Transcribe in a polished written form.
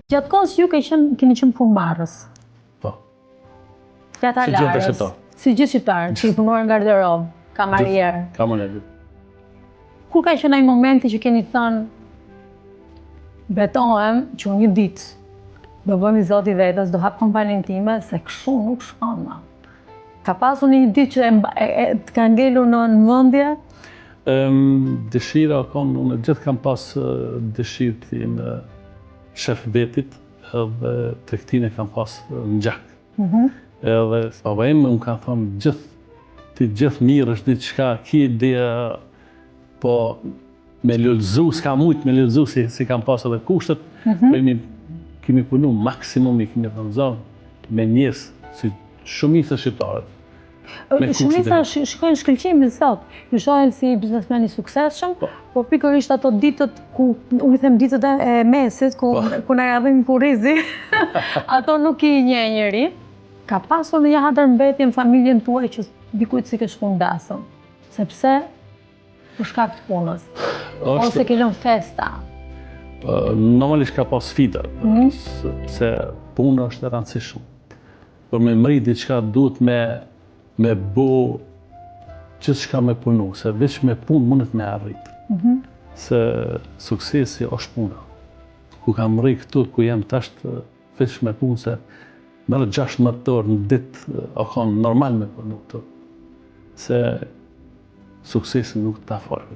Gjatë kohës ju keni qenë punëmarrës. Po. Fjatalarës. Si gjithë shqiptarët, që i punuar në garderobë, kamarier. Kamarier. Kur ka qenë ai momenti që keni thënë betohem që një ditë do bëhem i zoti vetes, do hap kompaninë time, se kështu nuk shkon më. Ka pasur një ditë që të ka ngelur në mendje? Dëshira unë gjithë kam pas dëshirë të jem shef vetit, edhe tregtinë kam pas në gjak. Edhe baba im më ka thonë gjithë mirë është diçka, ki ideja, po me lulëzu, s'ka mujtë me lulëzu si kam pas edhe kushtet, kemi punu maksimum i kemi zonë me njerëz, si shumica shqiptarët. Shumica shkojnë shkëlqimin sot, ju shohin si biznesmen i suksesshëm, po pikërisht ato ditët ku, unë i them ditët e mesit, ku na arrin kurrizi, ato nuk i njeh njëri. Ka pasur një ndërmbetje në familjen tuaj që dikujt si ke shpundasur, sepse për shkak të punës, ose ke lënë festa. Normalisht ka pas sfida, se puna është e rëndësishme. Për me mri diçka duhet me bo gjithçka me punu, se veç me punë mundet me arrit. Se suksesi është puna. Ku kam rri këtu, ku jam tash, veç me punë, se merë 16 orë në ditë, akon normal me punu këtu. Se suksesi nuk ta farë.